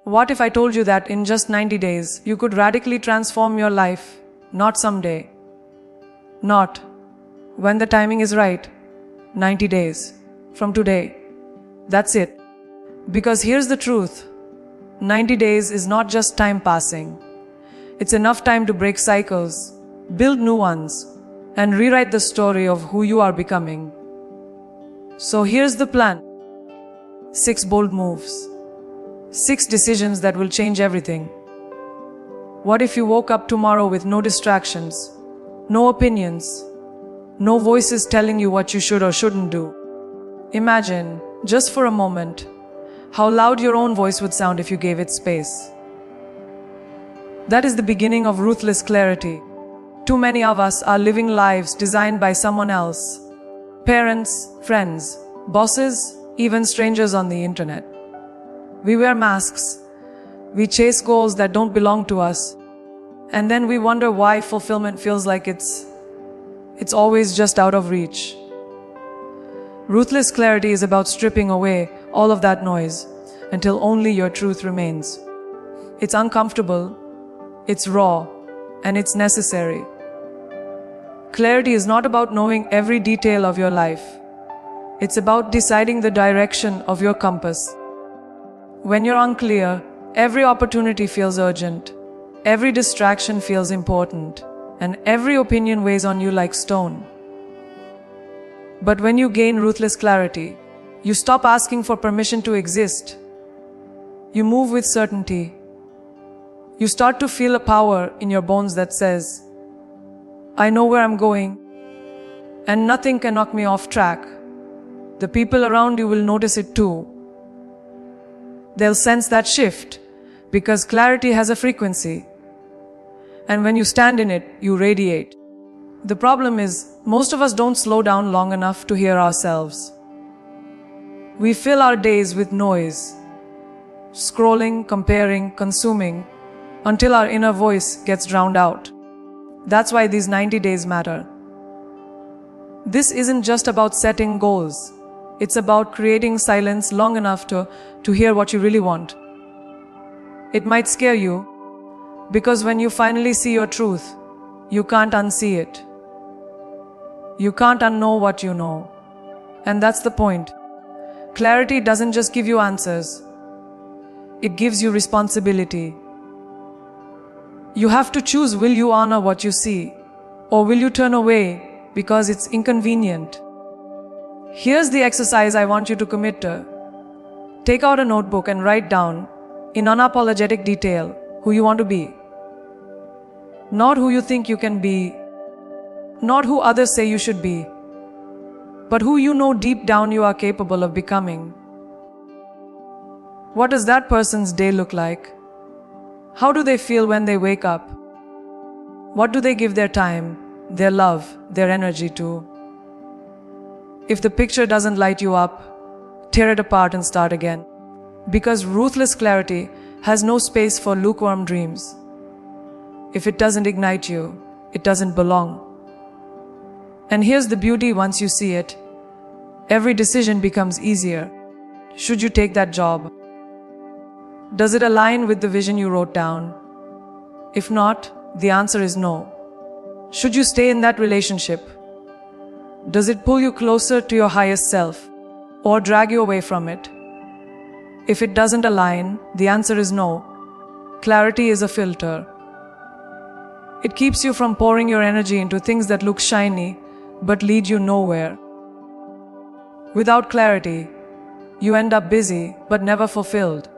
What if I told you that in just 90 days, you could radically transform your life? Not someday. Not when the timing is right. 90 days. From today. That's it. Because here's the truth. 90 days is not just time passing. It's enough time to break cycles, build new ones, and rewrite the story of who you are becoming. So here's the plan. 6 bold moves. 6 decisions that will change everything. What if you woke up tomorrow with no distractions, no opinions, no voices telling you what you should or shouldn't do? Imagine, just for a moment, how loud your own voice would sound if you gave it space. That is the beginning of ruthless clarity. Too many of us are living lives designed by someone else. Parents, friends, bosses, even strangers on the internet. We wear masks. We chase goals that don't belong to us. And then we wonder why fulfillment feels like it's always just out of reach. Ruthless clarity is about stripping away all of that noise until only your truth remains. It's uncomfortable, it's raw, and it's necessary. Clarity is not about knowing every detail of your life. It's about deciding the direction of your compass. When you're unclear, every opportunity feels urgent, every distraction feels important, and every opinion weighs on you like stone. But when you gain ruthless clarity, you stop asking for permission to exist. You move with certainty. You start to feel a power in your bones that says, I know where I'm going, and nothing can knock me off track. The people around you will notice it too. They'll sense that shift, because clarity has a frequency. And when you stand in it, you radiate. The problem is, most of us don't slow down long enough to hear ourselves. We fill our days with noise, scrolling, comparing, consuming, until our inner voice gets drowned out. That's why these 90 days matter. This isn't just about setting goals. It's about creating silence long enough to hear what you really want. It might scare you, because when you finally see your truth, you can't unsee it. You can't unknow what you know. And that's the point. Clarity doesn't just give you answers. It gives you responsibility. You have to choose, will you honor what you see, or will you turn away because it's inconvenient? Here's the exercise I want you to commit to. Take out a notebook and write down, in unapologetic detail, who you want to be. Not who you think you can be, not who others say you should be, but who you know deep down you are capable of becoming. What does that person's day look like? How do they feel when they wake up? What do they give their time, their love, their energy to? If the picture doesn't light you up, tear it apart and start again. Because ruthless clarity has no space for lukewarm dreams. If it doesn't ignite you, it doesn't belong. And here's the beauty: once you see it, every decision becomes easier. Should you take that job? Does it align with the vision you wrote down? If not, the answer is no. Should you stay in that relationship? Does it pull you closer to your highest self, or drag you away from it? If it doesn't align, the answer is no. Clarity is a filter. It keeps you from pouring your energy into things that look shiny, but lead you nowhere. Without clarity, you end up busy, but never fulfilled.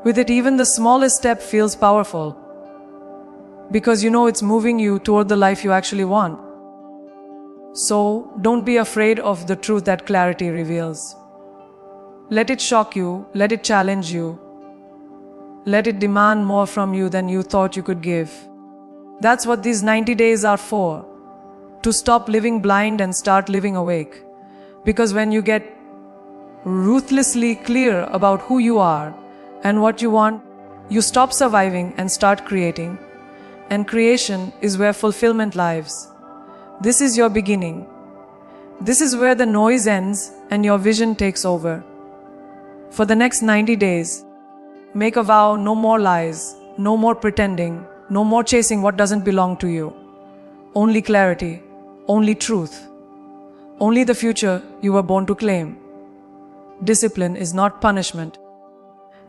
With it, even the smallest step feels powerful, because you know it's moving you toward the life you actually want. So, don't be afraid of the truth that clarity reveals. Let it shock you, let it challenge you. Let it demand more from you than you thought you could give. That's what these 90 days are for. To stop living blind and start living awake. Because when you get ruthlessly clear about who you are and what you want, you stop surviving and start creating. And creation is where fulfillment lives. This is your beginning. This is where the noise ends and your vision takes over. For the next 90 days, Make a vow, no more lies, no more pretending, no more chasing what doesn't belong to you. Only clarity, only truth, only the future you were born to claim. Discipline is not punishment.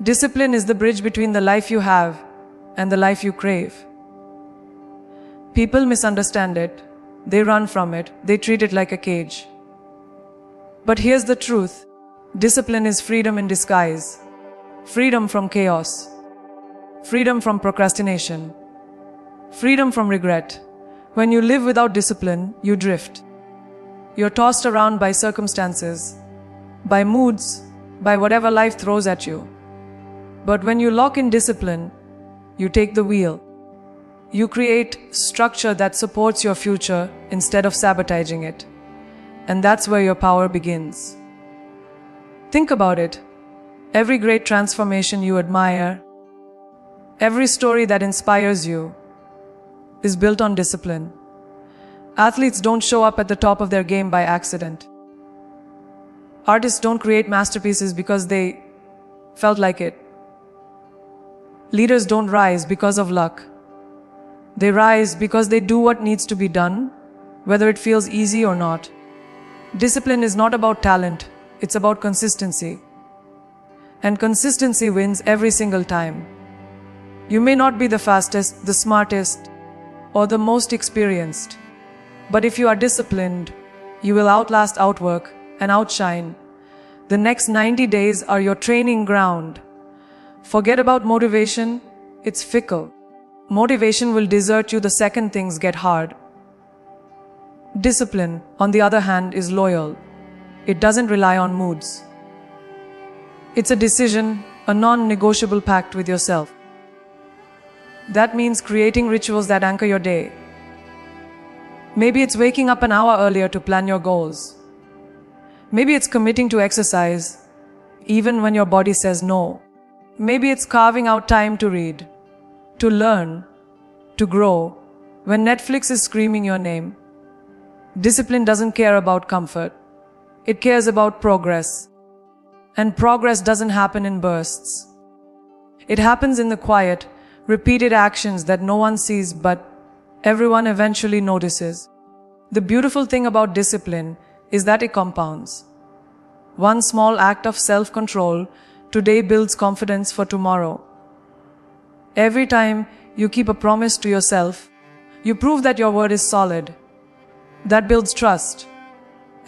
Discipline is the bridge between the life you have and the life you crave. People misunderstand it, they run from it, they treat it like a cage. But here's the truth. Discipline is freedom in disguise. Freedom from chaos. Freedom from procrastination. Freedom from regret. When you live without discipline, you drift. You're tossed around by circumstances, by moods, by whatever life throws at you. But when you lock in discipline, you take the wheel. You create structure that supports your future instead of sabotaging it. And that's where your power begins. Think about it. Every great transformation you admire, every story that inspires you, is built on discipline. Athletes don't show up at the top of their game by accident. Artists don't create masterpieces because they felt like it. Leaders don't rise because of luck. They rise because they do what needs to be done, whether it feels easy or not. Discipline is not about talent, it's about consistency. And consistency wins every single time. You may not be the fastest, the smartest, or the most experienced, but if you are disciplined, you will outlast, outwork, and outshine. The next 90 days are your training ground. Forget about motivation, it's fickle. Motivation will desert you the second things get hard. Discipline, on the other hand, is loyal. It doesn't rely on moods. It's a decision, a non-negotiable pact with yourself. That means creating rituals that anchor your day. Maybe it's waking up an hour earlier to plan your goals. Maybe it's committing to exercise, even when your body says no. Maybe it's carving out time to read, to learn, to grow, when Netflix is screaming your name. Discipline doesn't care about comfort. It cares about progress. And progress doesn't happen in bursts. It happens in the quiet, repeated actions that no one sees but everyone eventually notices. The beautiful thing about discipline is that it compounds. One small act of self-control today builds confidence for tomorrow. Every time you keep a promise to yourself, you prove that your word is solid. That builds trust.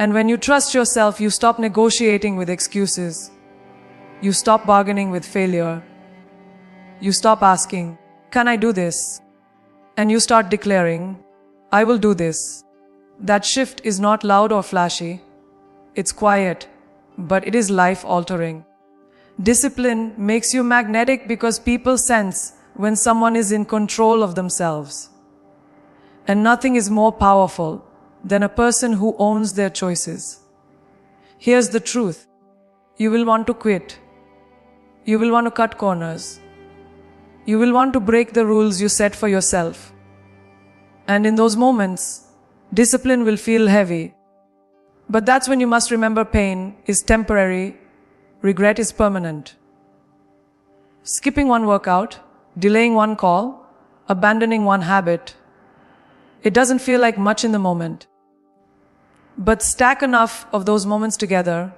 And when you trust yourself, you stop negotiating with excuses. You stop bargaining with failure. You stop asking, "Can I do this?" And you start declaring, "I will do this." That shift is not loud or flashy. It's quiet, but it is life-altering. Discipline makes you magnetic because people sense when someone is in control of themselves. And nothing is more powerful than a person who owns their choices. Here's the truth. You will want to quit. You will want to cut corners. You will want to break the rules you set for yourself. And in those moments, discipline will feel heavy. But that's when you must remember pain is temporary, regret is permanent. Skipping one workout, delaying one call, abandoning one habit, it doesn't feel like much in the moment. But stack enough of those moments together,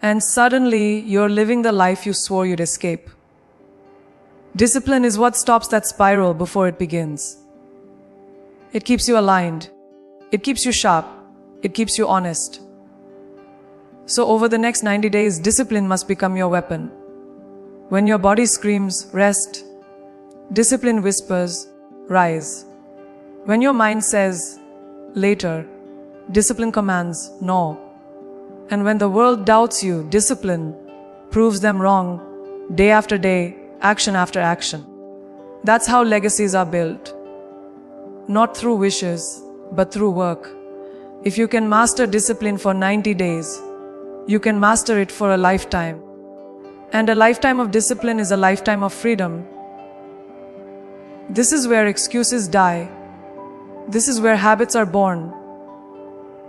and suddenly you're living the life you swore you'd escape. Discipline is what stops that spiral before it begins. It keeps you aligned. It keeps you sharp. It keeps you honest. So over the next 90 days, discipline must become your weapon. When your body screams, rest, discipline whispers, rise. When your mind says, later, discipline commands, no. And when the world doubts you, discipline proves them wrong, day after day, action after action. That's how legacies are built. Not through wishes, but through work. If you can master discipline for 90 days, you can master it for a lifetime. And a lifetime of discipline is a lifetime of freedom. This is where excuses die. This is where habits are born.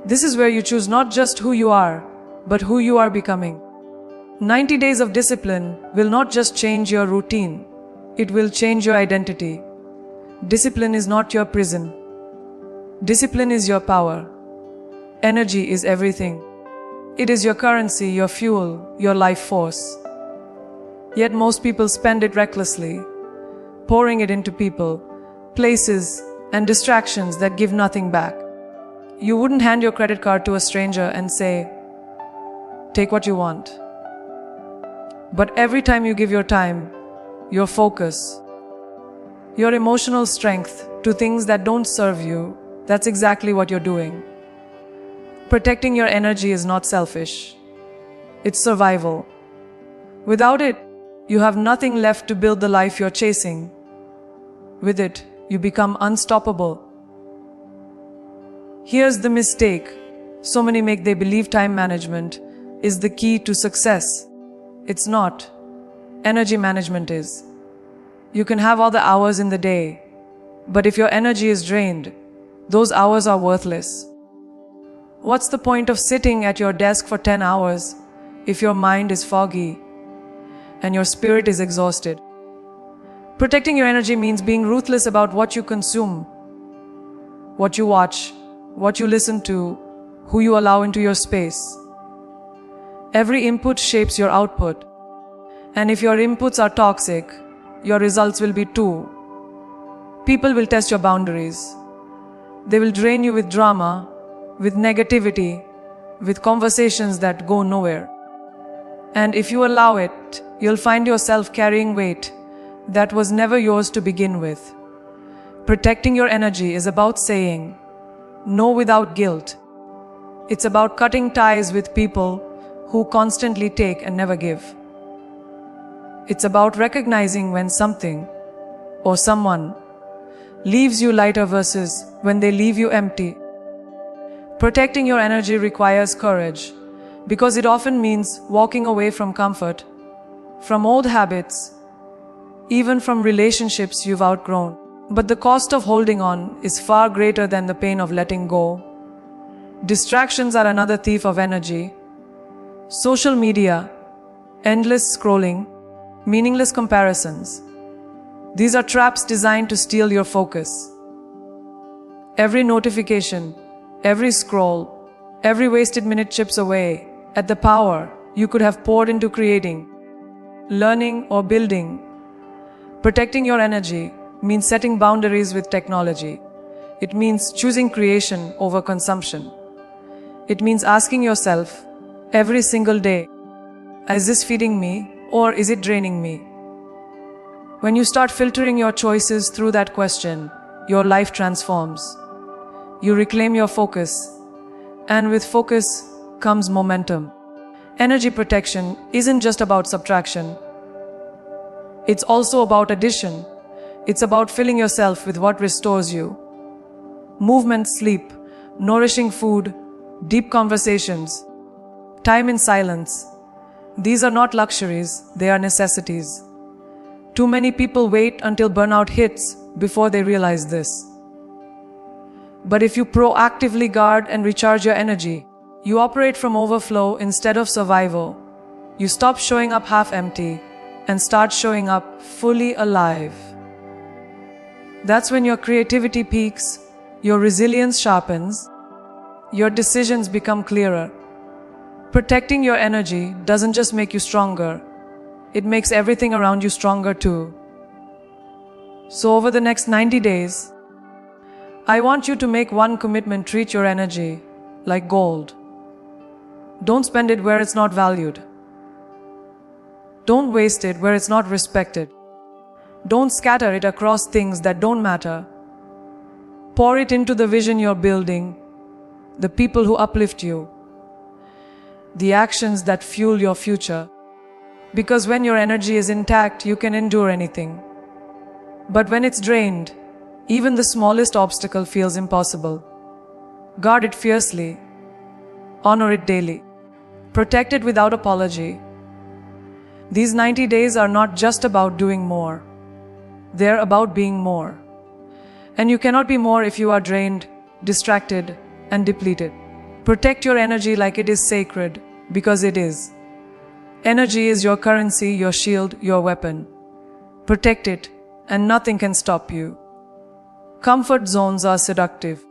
This is where you choose not just who you are, but who you are becoming. 90 days of discipline will not just change your routine, it will change your identity. Discipline is not your prison. Discipline is your power. Energy is everything. It is your currency, your fuel, your life force. Yet most people spend it recklessly, pouring it into people, places, and distractions that give nothing back. You wouldn't hand your credit card to a stranger and say, "Take what you want." But every time you give your time, your focus, your emotional strength to things that don't serve you, that's exactly what you're doing. Protecting your energy is not selfish. It's survival. Without it, you have nothing left to build the life you're chasing. With it, you become unstoppable. Here's the mistake so many make: they believe time management is the key to success. It's not. Energy management is. You can have all the hours in the day, but if your energy is drained, those hours are worthless. What's the point of sitting at your desk for 10 hours if your mind is foggy and your spirit is exhausted? Protecting your energy means being ruthless about what you consume, what you watch, what you listen to, who you allow into your space. Every input shapes your output, and if your inputs are toxic, your results will be too. People will test your boundaries. They will drain you with drama, with negativity, with conversations that go nowhere. And if you allow it, you'll find yourself carrying weight that was never yours to begin with. Protecting your energy is about saying no without guilt. It's about cutting ties with people who constantly take and never give. It's about recognizing when something or someone leaves you lighter versus when they leave you empty. Protecting your energy requires courage because it often means walking away from comfort, from old habits, even from relationships you've outgrown. But the cost of holding on is far greater than the pain of letting go. Distractions are another thief of energy. Social media, endless scrolling, meaningless comparisons. These are traps designed to steal your focus. Every notification, every scroll, every wasted minute chips away at the power you could have poured into creating, learning, or building. Protecting your energy means setting boundaries with technology. It means choosing creation over consumption. It means asking yourself every single day, is this feeding me or is it draining me? When you start filtering your choices through that question, your life transforms. You reclaim your focus, and with focus comes momentum. Energy protection isn't just about subtraction. It's also about addition. It's about filling yourself with what restores you. Movement, sleep, nourishing food, deep conversations, time in silence. These are not luxuries, they are necessities. Too many people wait until burnout hits before they realize this. But if you proactively guard and recharge your energy, you operate from overflow instead of survival. You stop showing up half empty and start showing up fully alive. That's when your creativity peaks, your resilience sharpens, your decisions become clearer. Protecting your energy doesn't just make you stronger, it makes everything around you stronger too. So over the next 90 days, I want you to make one commitment: treat your energy like gold. Don't spend it where it's not valued. Don't waste it where it's not respected. Don't scatter it across things that don't matter. Pour it into the vision you're building, the people who uplift you, the actions that fuel your future. Because when your energy is intact, you can endure anything. But when it's drained, even the smallest obstacle feels impossible. Guard it fiercely. Honor it daily. Protect it without apology. These 90 days are not just about doing more. They're about being more. And you cannot be more if you are drained, distracted, and depleted. Protect your energy like it is sacred, because it is. Energy is your currency, your shield, your weapon. Protect it, and nothing can stop you. Comfort zones are seductive.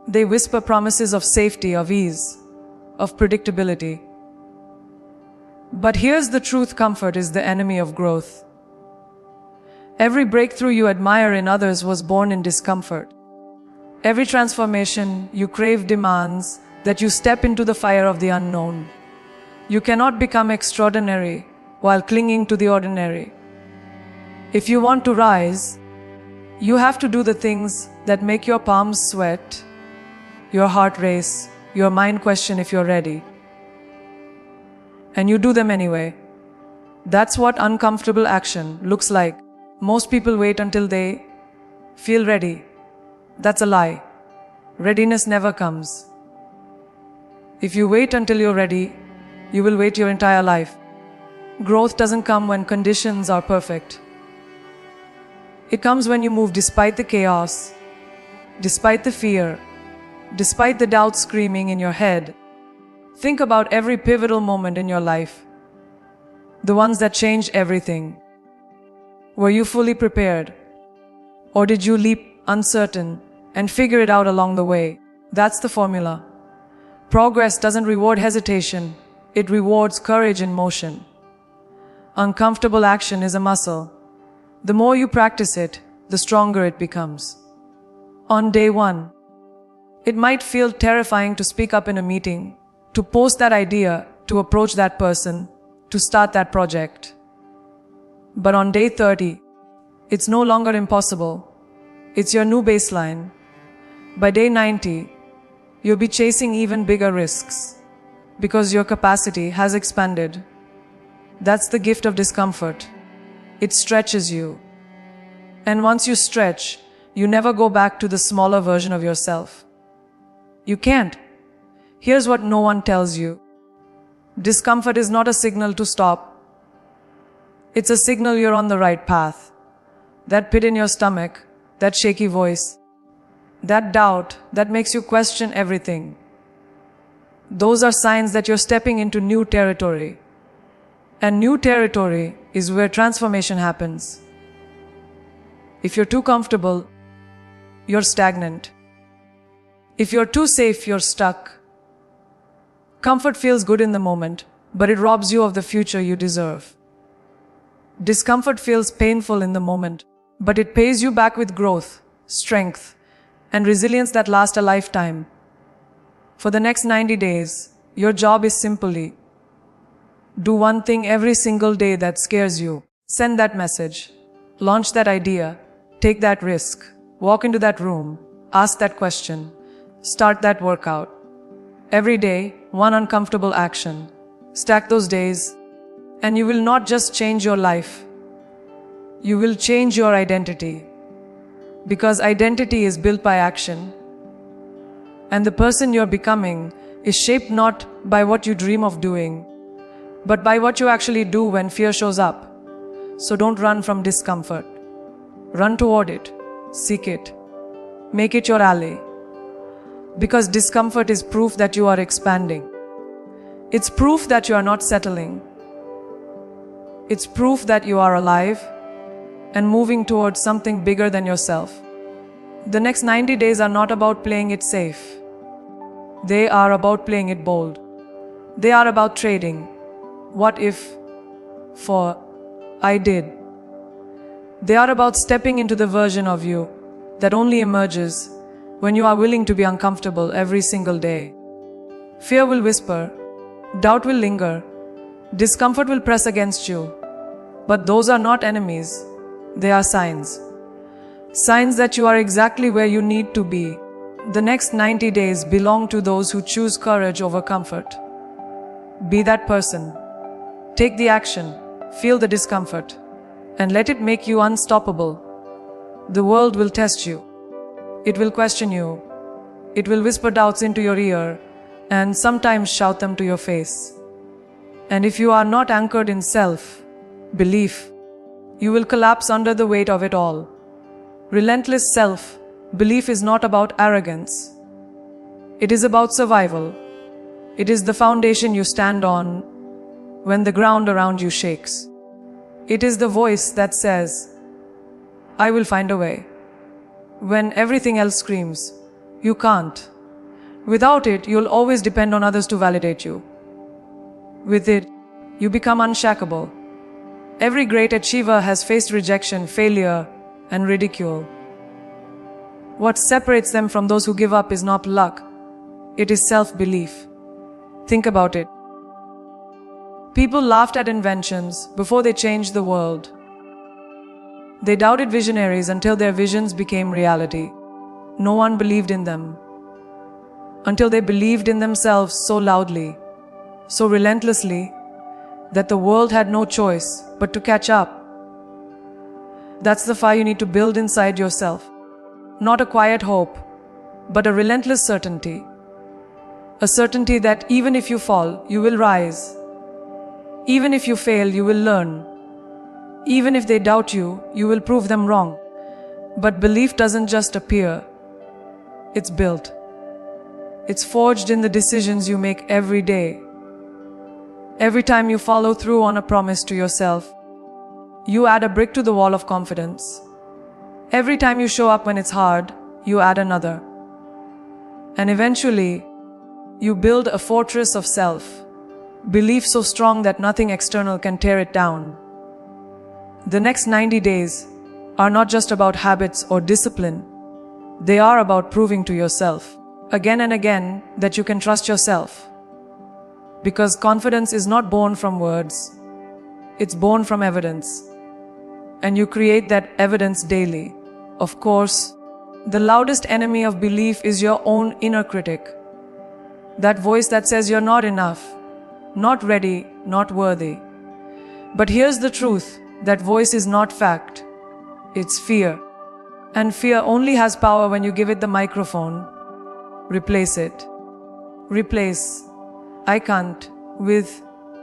They whisper promises of safety, of ease, of predictability. But here's the truth: comfort is the enemy of growth. Every breakthrough you admire in others was born in discomfort. Every transformation you crave demands that you step into the fire of the unknown. You cannot become extraordinary while clinging to the ordinary. If you want to rise, you have to do the things that make your palms sweat, your heart race, your mind question if you're ready. And you do them anyway. That's what uncomfortable action looks like. Most people wait until they feel ready. That's a lie. Readiness never comes. If you wait until you're ready, you will wait your entire life. Growth doesn't come when conditions are perfect. It comes when you move despite the chaos, despite the fear, despite the doubt screaming in your head. Think about every pivotal moment in your life, the ones that changed everything. Were you fully prepared? Or did you leap uncertain and figure it out along the way? That's the formula. Progress doesn't reward hesitation, it rewards courage in motion. Uncomfortable action is a muscle. The more you practice it, the stronger it becomes. On day one, it might feel terrifying to speak up in a meeting, to post that idea, to approach that person, to start that project. But on day 30, it's no longer impossible. It's your new baseline. By day 90, you'll be chasing even bigger risks because your capacity has expanded. That's the gift of discomfort. It stretches you. And once you stretch, you never go back to the smaller version of yourself. You can't. Here's what no one tells you. Discomfort is not a signal to stop. It's a signal you're on the right path. That pit in your stomach, that shaky voice, that doubt that makes you question everything. Those are signs that you're stepping into new territory. And new territory is where transformation happens. If you're too comfortable, you're stagnant. If you're too safe, you're stuck. Comfort feels good in the moment, but it robs you of the future you deserve. Discomfort feels painful in the moment, but it pays you back with growth, strength, and resilience that last a lifetime. For the next 90 days, your job is simply do one thing every single day that scares you. Send that message. Launch that idea. Take that risk. Walk into that room. Ask that question. Start that workout. Every day, one uncomfortable action. Stack those days, and you will not just change your life. You will change your identity. Because identity is built by action. And the person you're becoming is shaped not by what you dream of doing, but by what you actually do when fear shows up. So don't run from discomfort. Run toward it. Seek it. Make it your ally. Because discomfort is proof that you are expanding. It's proof that you are not settling. It's proof that you are alive and moving towards something bigger than yourself. The next 90 days are not about playing it safe. They are about playing it bold. They are about trading what if for I did. They are about stepping into the version of you that only emerges when you are willing to be uncomfortable every single day. Fear will whisper, doubt will linger, discomfort will press against you. But those are not enemies, they are signs. Signs that you are exactly where you need to be. The next 90 days belong to those who choose courage over comfort. Be that person. Take the action, feel the discomfort, and let it make you unstoppable. The world will test you. It will question you. It will whisper doubts into your ear and sometimes shout them to your face. And if you are not anchored in self-belief, you will collapse under the weight of it all. Relentless self-belief is not about arrogance. It is about survival. It is the foundation you stand on when the ground around you shakes. It is the voice that says, I will find a way. When everything else screams, you can't. Without it, you'll always depend on others to validate you. With it, you become unshakeable. Every great achiever has faced rejection, failure, and ridicule. What separates them from those who give up is not luck. It is self-belief. Think about it. People laughed at inventions before they changed the world. They doubted visionaries until their visions became reality. No one believed in them until they believed in themselves so loudly, so relentlessly, that the world had no choice but to catch up. That's the fire you need to build inside yourself. Not a quiet hope, but a relentless certainty. A certainty that even if you fall, you will rise. Even if you fail, you will learn. Even if they doubt you, you will prove them wrong. But belief doesn't just appear. It's built. It's forged in the decisions you make every day. Every time you follow through on a promise to yourself, you add a brick to the wall of confidence. Every time you show up when it's hard, you add another. And eventually, you build a fortress of self, belief so strong that nothing external can tear it down. The next 90 days are not just about habits or discipline. They are about proving to yourself, again and again, that you can trust yourself. Because confidence is not born from words, it's born from evidence. And you create that evidence daily. Of course, the loudest enemy of belief is your own inner critic. That voice that says you're not enough, not ready, not worthy. But here's the truth, that voice is not fact. It's fear. And fear only has power when you give it the microphone. Replace it. Replace I can't with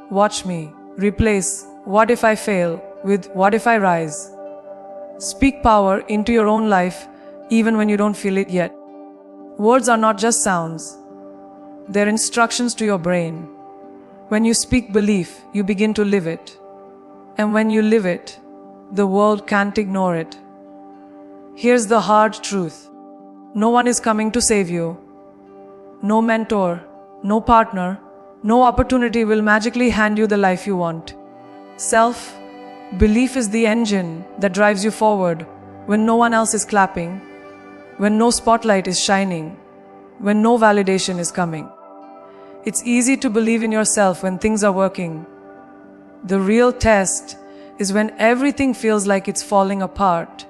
watch me. Replace what if I fail with what if I rise. Speak power into your own life even when you don't feel it yet. Words are not just sounds. They're instructions to your brain. When you speak belief, you begin to live it. And when you live it, the world can't ignore it. Here's the hard truth. No one is coming to save you. No mentor, no partner, no opportunity will magically hand you the life you want. Self-belief is the engine that drives you forward when no one else is clapping, when no spotlight is shining, when no validation is coming. It's easy to believe in yourself when things are working. The real test is when everything feels like it's falling apart.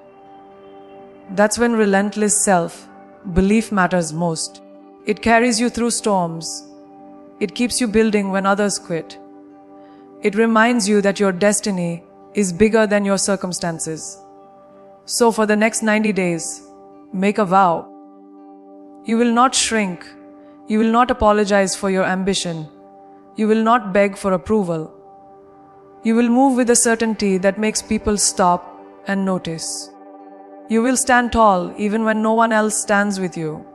That's when relentless self-belief matters most. It carries you through storms. It keeps you building when others quit. It reminds you that your destiny is bigger than your circumstances. So for the next 90 days, make a vow. You will not shrink. You will not apologize for your ambition. You will not beg for approval. You will move with a certainty that makes people stop and notice. You will stand tall even when no one else stands with you.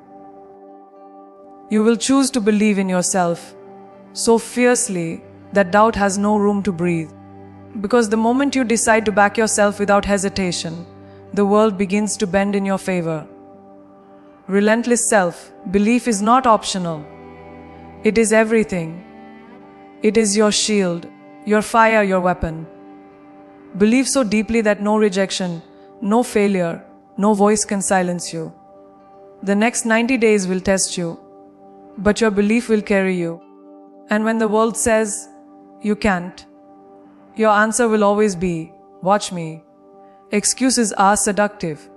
You will choose to believe in yourself so fiercely that doubt has no room to breathe. Because the moment you decide to back yourself without hesitation, the world begins to bend in your favor. Relentless self-belief is not optional. It is everything. It is your shield, your fire, your weapon. Believe so deeply that no rejection, no failure, no voice can silence you. The next 90 days will test you, but your belief will carry you. And when the world says, you can't, your answer will always be, watch me. Excuses are seductive.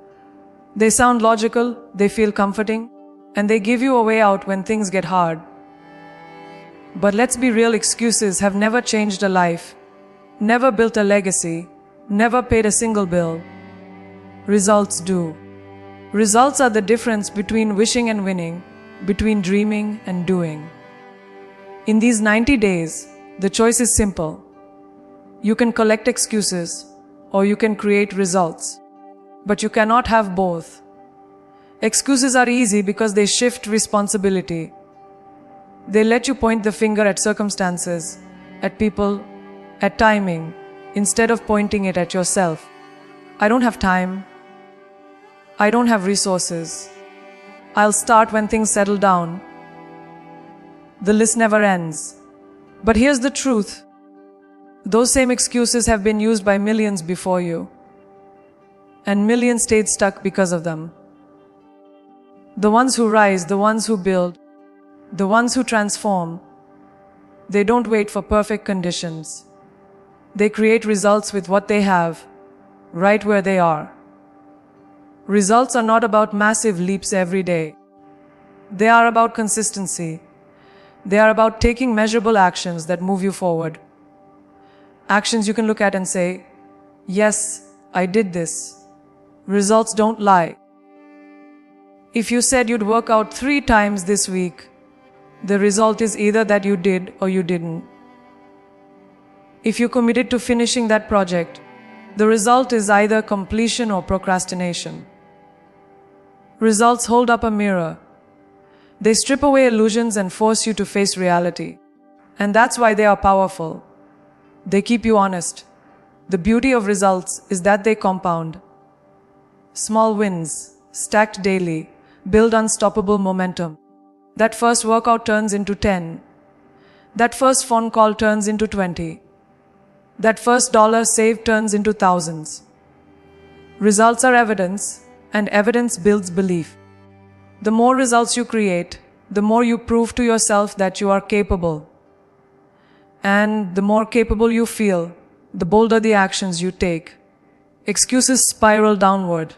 They sound logical, they feel comforting, and they give you a way out when things get hard. But let's be real, excuses have never changed a life, never built a legacy, never paid a single bill. Results do. Results are the difference between wishing and winning, between dreaming and doing. In these 90 days, the choice is simple. You can collect excuses, or you can create results. But you cannot have both. Excuses are easy because they shift responsibility. They let you point the finger at circumstances, at people, at timing, instead of pointing it at yourself. I don't have time. I don't have resources. I'll start when things settle down. The list never ends. But here's the truth. Those same excuses have been used by millions before you. And millions stayed stuck because of them. The ones who rise, the ones who build, the ones who transform, they don't wait for perfect conditions. They create results with what they have, right where they are. Results are not about massive leaps every day. They are about consistency. They are about taking measurable actions that move you forward. Actions you can look at and say, yes, I did this. Results don't lie. If you said you'd work out 3 times this week, the result is either that you did or you didn't. If you committed to finishing that project, the result is either completion or procrastination. Results hold up a mirror. They strip away illusions and force you to face reality. And that's why they are powerful. They keep you honest. The beauty of results is that they compound. Small wins, stacked daily, build unstoppable momentum. That first workout turns into 10. That first phone call turns into 20. That first dollar saved turns into thousands. Results are evidence, and evidence builds belief. The more results you create, the more you prove to yourself that you are capable. And the more capable you feel, the bolder the actions you take. Excuses spiral downward,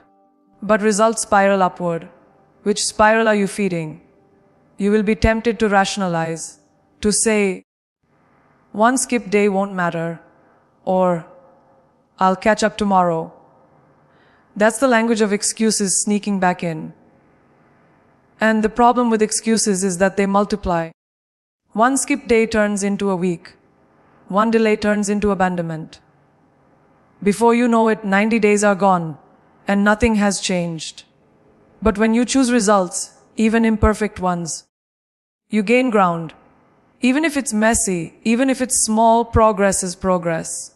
but results spiral upward. Which spiral are you feeding? You will be tempted to rationalize, to say, one skip day won't matter, or I'll catch up tomorrow. That's the language of excuses sneaking back in. And the problem with excuses is that they multiply. One skip day turns into a week. One delay turns into abandonment. Before you know it, 90 days are gone, and nothing has changed. But when you choose results, even imperfect ones, you gain ground. Even if it's messy, even if it's small, progress is progress.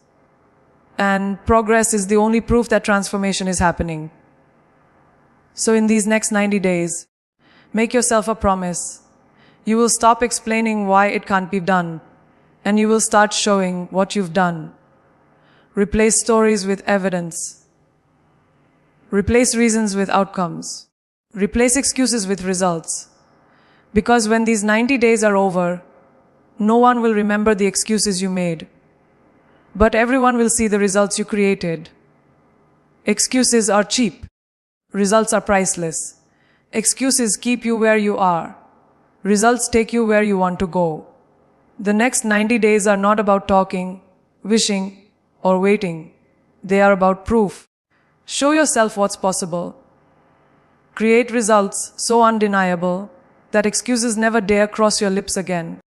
And progress is the only proof that transformation is happening. So in these next 90 days, make yourself a promise. You will stop explaining why it can't be done, and you will start showing what you've done. Replace stories with evidence. Replace reasons with outcomes. Replace excuses with results. Because when these 90 days are over, no one will remember the excuses you made. But everyone will see the results you created. Excuses are cheap. Results are priceless. Excuses keep you where you are. Results take you where you want to go. The next 90 days are not about talking, wishing, or waiting. They are about proof. Show yourself what's possible. Create results so undeniable that excuses never dare cross your lips again.